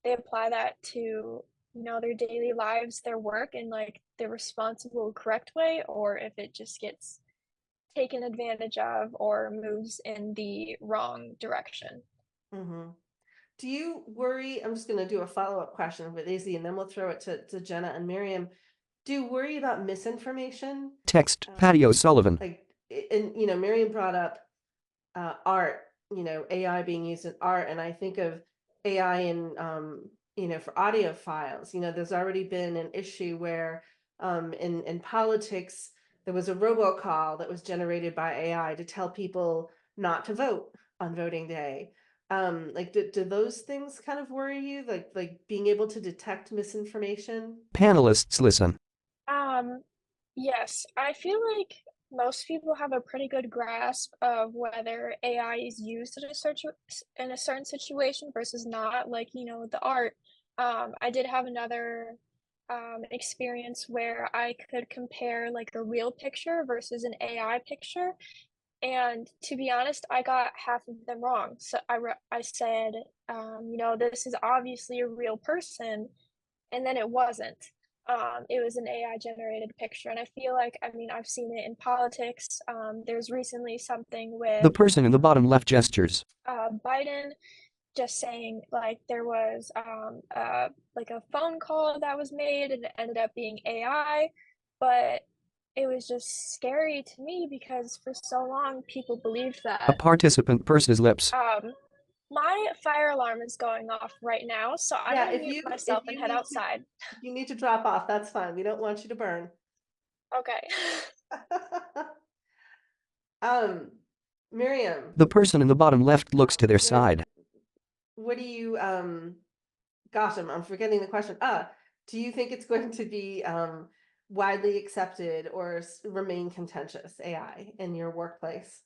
they apply that to, their daily lives, their work in like the responsible, correct way, or if it just gets taken advantage of or moves in the wrong direction. Hmm. Do you worry? I'm just going to do a follow-up question with Izzy, and then we'll throw it to Jenna and Miriam. Do you worry about misinformation? Text, Patty O'Sullivan. Like, and Miriam brought up art, AI being used in art, and I think of AI in for audio files. There's already been an issue where in politics there was a robocall that was generated by AI to tell people not to vote on voting day. Like, do those things kind of worry you, like being able to detect misinformation? Panelists listen. Yes, I feel like most people have a pretty good grasp of whether AI is used in a certain situation versus not. Like, with the art, I did have another experience where I could compare like a real picture versus an AI picture. And to be honest, I got half of them wrong. So I said, this is obviously a real person, and then it wasn't. It was an AI generated picture, and I feel like, I mean, I've seen it in politics. There's recently something The with person in the bottom left gestures. Biden just saying like there was like a phone call that was made and it ended up being AI, but it was just scary to me because for so long people believed A that. participant purses lips. My fire alarm is going off right now, so I'm Yeah, gonna if mute you myself and head outside. if you need to drop off, that's fine. We don't want you to burn. Okay. um, Miriam, The person in the bottom left looks to their what side. what do you gosh, I'm forgetting the question. Do you think it's going to be widely accepted or remain contentious, AI, in your workplace?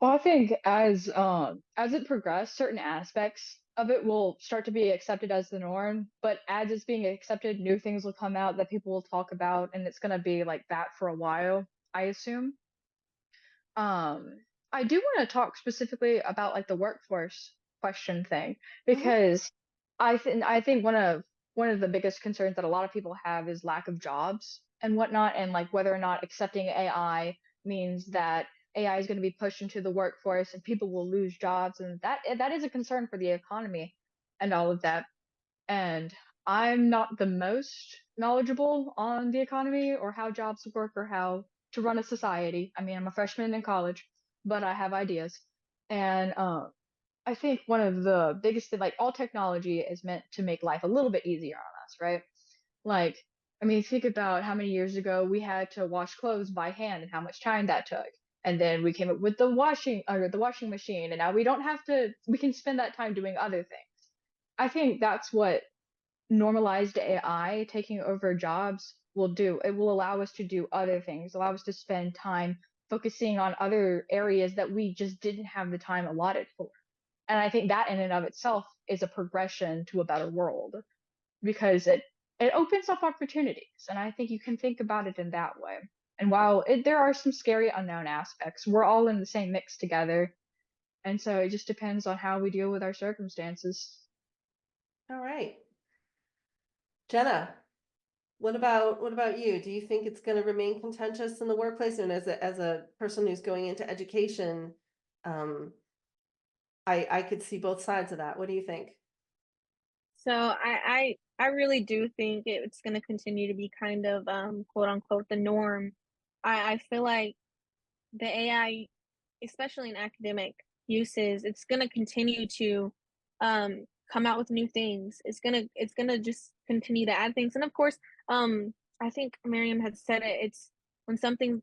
Well, I think as it progresses, certain aspects of it will start to be accepted as the norm, but as it's being accepted, new things will come out that people will talk about, and it's gonna be like that for a while, I assume. Um, I do want to talk specifically about like the workforce question thing Mhm. because I think one of the biggest concerns that a lot of people have is lack of jobs and whatnot, and like whether or not accepting AI means that AI is going to be pushed into the workforce and people will lose jobs, and that is a concern for the economy and all of that. And I'm not the most knowledgeable on the economy or how jobs work or how to run a society. I mean, I'm a freshman in college, but I have ideas. And I think one of the biggest thing, like all technology is meant to make life a little bit easier on us, right? Like, I mean, think about how many years ago we had to wash clothes by hand and how much time that took. And then we came up with the washing machine, and now we don't have to. We can spend that time doing other things. I think that's what normalized AI taking over jobs will do. It will allow us to do other things, allow us to spend time focusing on other areas that we just didn't have the time allotted for. And I think that in and of itself is a progression to a better world because it opens up opportunities. And I think you can think about it in that way. And while there are some scary unknown aspects, we're all in the same mix together. And so it just depends on how we deal with our circumstances. All right. Jenna, what about you? Do you think it's going to remain contentious in the workplace? And as a person who's going into education, um, I could see both sides of that. What do you think? So I really do think it's going to continue to be kind of quote unquote the norm. I feel like the AI, especially in academic uses, it's going to continue to come out with new things. It's gonna just continue to add things, and of course, I think Miriam had said it. It's when something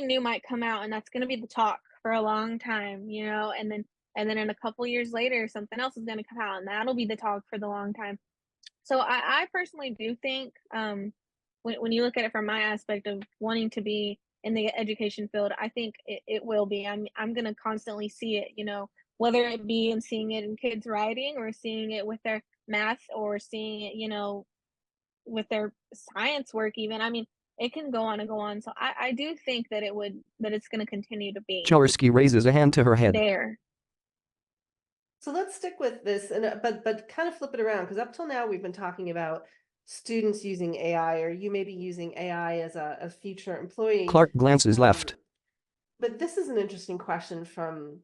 new might come out, and that's going to be the talk for a long time, and then in a couple years later, something else is going to come out, and that'll be the talk for the long time. So I personally do think when you look at it from my aspect of wanting to be in the education field, I think it will be. I'm gonna constantly see it, whether it be in seeing it in kids writing or seeing it with their math or seeing it, with their science work even. I mean, it can go on and go on. So I do think that it's gonna continue to be Jaworski raises a hand to her head. there. So let's stick with this, and but kind of flip it around, because up till now we've been talking about students using AI, or you may be using AI as a future employee. Clark glances left. But this is an interesting question from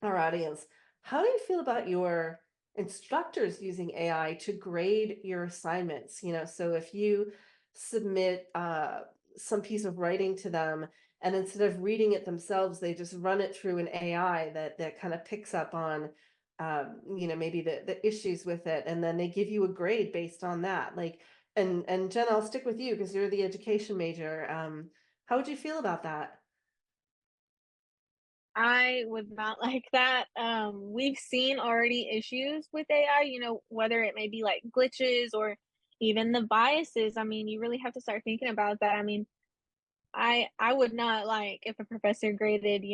our audience. How do you feel about your instructors using AI to grade your assignments? So if you submit some piece of writing to them, and instead of reading it themselves, they just run it through an AI that kind of picks up on maybe the issues with it, and then they give you a grade based on that. Like, and Jen, I'll stick with you because you're the education major. How would you feel about that? I would not like that. We've seen already issues with AI, whether it may be like glitches or even the biases. I mean, you really have to start thinking about that. I mean, I would not like if a professor graded,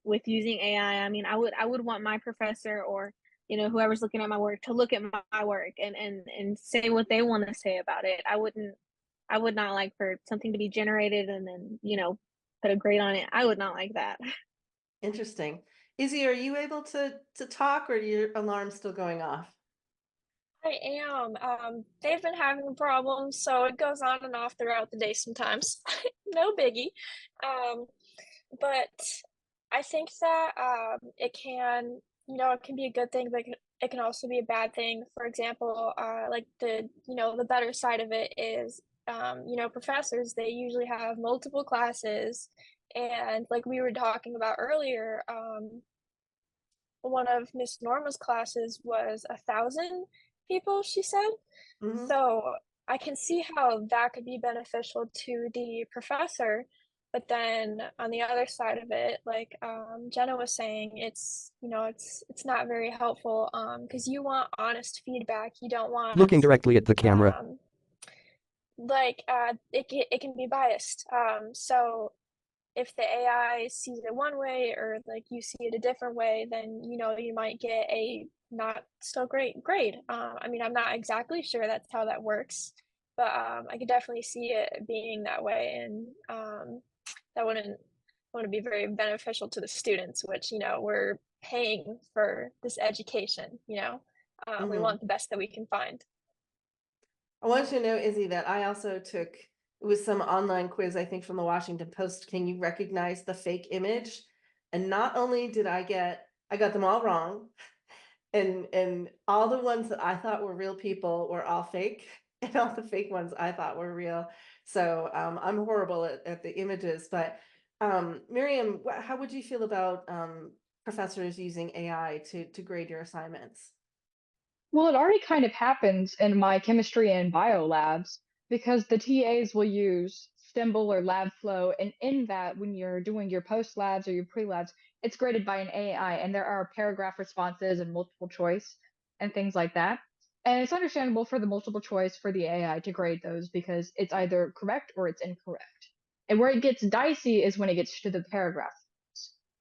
with using AI. I mean, I would want my professor or, whoever's looking at my work to look at my work and say what they want to say about it. I would not like for something to be generated and then, put a grade on it. I would not like that. Interesting. Izzy, are you able to talk, or are your alarm still going off? I am. They've been having problems, so it goes on and off throughout the day sometimes. No biggie. Um, but I think that it can be a good thing, but it can also be a bad thing. For example, like the better side of it is, professors, they usually have multiple classes. And like we were talking about earlier, one of Miss Norma's classes was 1,000 people, she said. Hmm. So I can see how that could be beneficial to the professor. But then on the other side of it, like Jenna was saying, it's not very helpful because you want honest feedback. You don't want Looking directly at the camera. um, it can be biased. So if the AI sees it one way or like you see it a different way, then you might get a not so great grade. I mean, I'm not exactly sure that's how that works, but I could definitely see it being that way, and that wouldn't be very beneficial to the students, which we're paying for this education. We Hmm. want the best that we can find. I want you to know, Izzy, that I also took, it was some online quiz, I think from the Washington Post. Can you recognize the fake image? And not only did I got them all wrong, and all the ones that I thought were real people were all fake, and all the fake ones I thought were real. So I'm horrible at the images. But Miriam, how would you feel about professors using AI to grade your assignments? Well, it already kind of happens in my chemistry and bio labs because the TAs will use Stimble or LabFlow, and in that, when you're doing your post labs or your pre labs, it's graded by an AI, and there are paragraph responses and multiple choice and things like that. And it's understandable for the multiple choice for the AI to grade those because it's either correct or it's incorrect. And where it gets dicey is when it gets to the paragraph.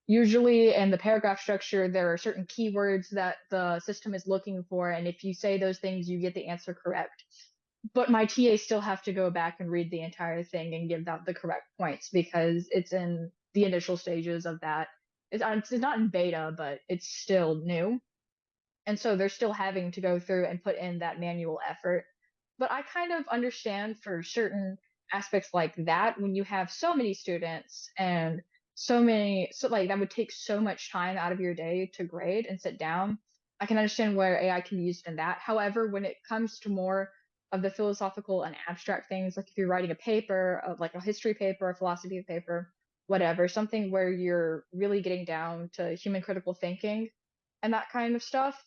Usually in the paragraph structure, there are certain keywords that the system is looking for, and if you say those things, you get the answer correct. But my TA still have to go back and read the entire thing and give out the correct points because it's in the initial stages of that. It's not in beta, but it's still new. And so they're still having to go through and put in that manual effort. But I kind of understand for certain aspects like that when you have so many students and so like that would take so much time out of your day to grade and sit down. I can understand where AI can be used in that. However, when it comes to more of the philosophical and abstract things, like if you're writing a paper, like a history paper, a philosophy paper, whatever, something where you're really getting down to human critical thinking and that kind of stuff,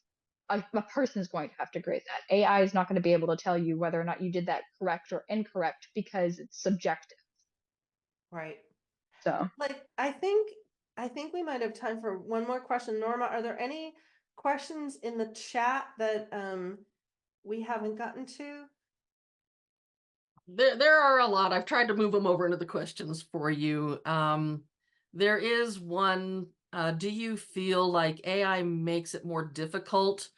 a person's going to have to grade that. AI is not going to be able to tell you whether or not you did that correct or incorrect because it's subjective. Right. So, Like, I think we might have time for one more question. Norma, are there any questions in the chat that we haven't gotten to? There are a lot. I've tried to move them over into the questions for you. There is one. Do you feel like AI makes it more difficult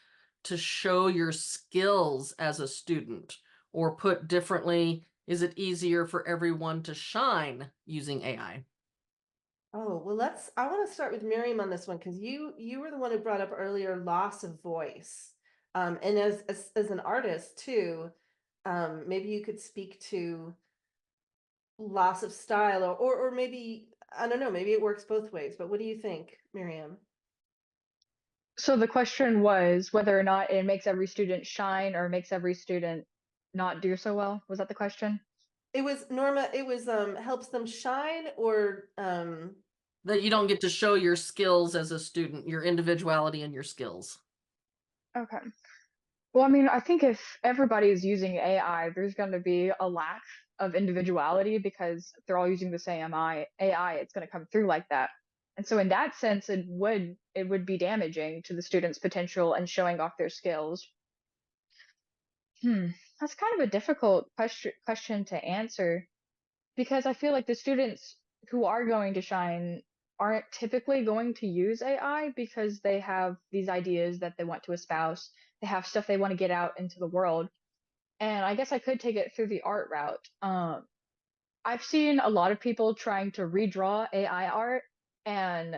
to show your skills as a student? Or put differently, is it easier for everyone to shine using AI? Oh, well, I want to start with Miriam on this one because you were the one who brought up earlier loss of voice. And as an artist too, maybe you could speak to loss of style or maybe, I don't know, maybe it works both ways, but what do you think, Miriam? So the question was whether or not it makes every student shine or makes every student not do so well. Was that the question? It was Norma, it was helps them shine or That you don't get to show your skills as a student, your individuality and your skills. Okay. Well, I mean, I think if everybody is using AI, there's going to be a lack of individuality because they're all using the same AI. It's going to come through like that. And so in that sense, it would be damaging to the students' potential and showing off their skills. Hmm, that's kind of a difficult question to answer because I feel like the students who are going to shine aren't typically going to use AI because they have these ideas that they want to espouse. They have stuff they want to get out into the world. And I guess I could take it through the art route. I've seen a lot of people trying to redraw AI art, and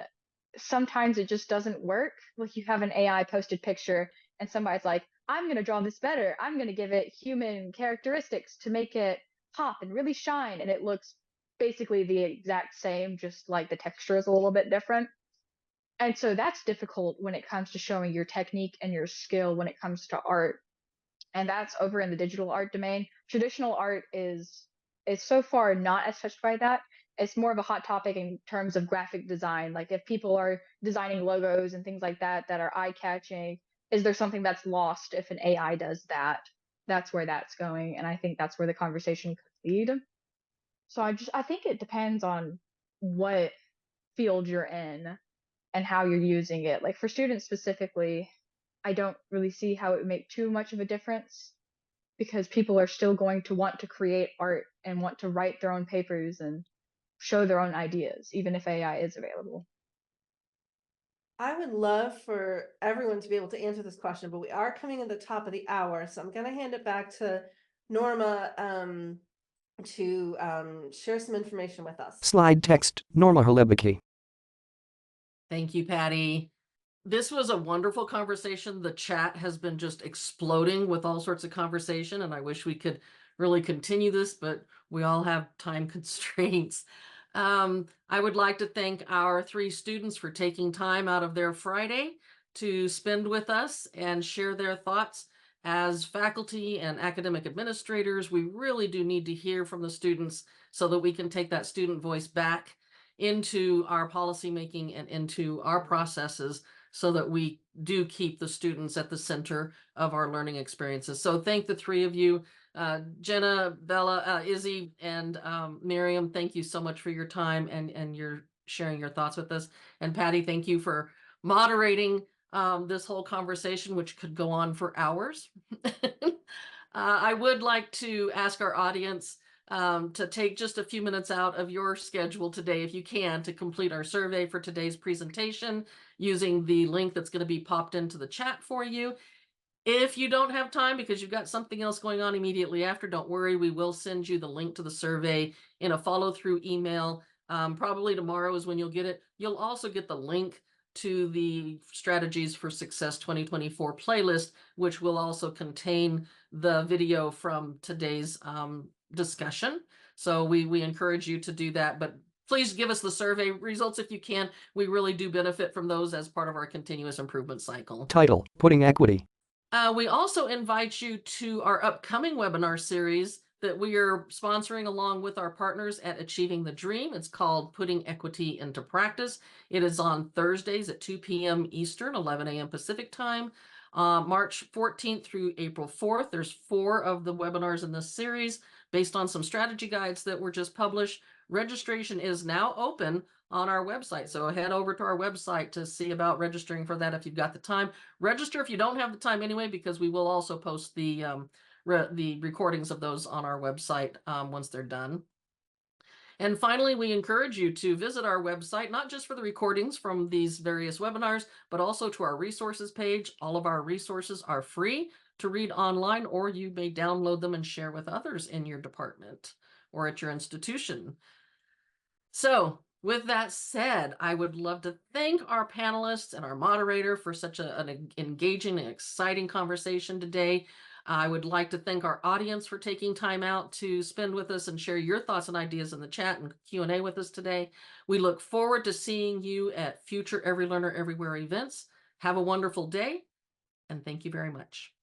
sometimes it just doesn't work. Like you have an AI posted picture, and somebody's like, I'm going to draw this better. I'm going to give it human characteristics to make it pop and really shine. And it looks basically the exact same, just like the texture is a little bit different. And so that's difficult when it comes to showing your technique and your skill when it comes to art. And that's over in the digital art domain. Traditional art is so far not as touched by that. It's more of a hot topic in terms of graphic design. Like if people are designing logos and things like that that are eye catching, is there something that's lost if an AI does that? That's where that's going, and I think that's where the conversation could lead. So I think it depends on what field you're in and how you're using it. Like for students specifically, I don't really see how it would make too much of a difference because people are still going to want to create art and want to write their own papers and show their own ideas, even if AI is available. I would love for everyone to be able to answer this question, but we are coming at the top of the hour, so I'm going to hand it back to Norma to share some information with us. Slide text, Norma Halebicki. Thank you, Patty. This was a wonderful conversation. The chat has been just exploding with all sorts of conversation, and I wish we could really continue this, but we all have time constraints. I would like to thank our 3 students for taking time out of their Friday to spend with us and share their thoughts. As faculty and academic administrators, we really do need to hear from the students so that we can take that student voice back into our policymaking and into our processes so that we do keep the students at the center of our learning experiences. So thank the 3 of you, Jenna, Bella, Izzy, and Miriam. Thank you so much for your time and your sharing your thoughts with us. And Patty, thank you for moderating this whole conversation, which could go on for hours. I would like to ask our audience to take just a few minutes out of your schedule today, if you can, to complete our survey for today's presentation using the link that's going to be popped into the chat for you. If you don't have time because you've got something else going on immediately after, don't worry. We will send you the link to the survey in a follow-through email. Probably tomorrow is when you'll get it. You'll also get the link to the Strategies for Success 2024 playlist, which will also contain the video from today's discussion. So we encourage you to do that, but please give us the survey results if you can. We really do benefit from those as part of our continuous improvement cycle. Title, Putting Equity. We also invite you to our upcoming webinar series that we are sponsoring along with our partners at Achieving the Dream. It's called Putting Equity into Practice. It is on Thursdays at 2 p.m. Eastern, 11 a.m. Pacific time, March 14th through April 4th. There's 4 of the webinars in this series based on some strategy guides that were just published. Registration is now open on our website. So head over to our website to see about registering for that if you've got the time. Register if you don't have the time anyway, because we will also post the recordings of those on our website once they're done. And finally, we encourage you to visit our website, not just for the recordings from these various webinars, but also to our resources page. All of our resources are free to read online, or you may download them and share with others in your department or at your institution. So With that said, I would love to thank our panelists and our moderator for such an engaging and exciting conversation today. I would like to thank our audience for taking time out to spend with us and share your thoughts and ideas in the chat and Q&A with us today. We look forward to seeing you at future Every Learner Everywhere events. Have a wonderful day, and thank you very much.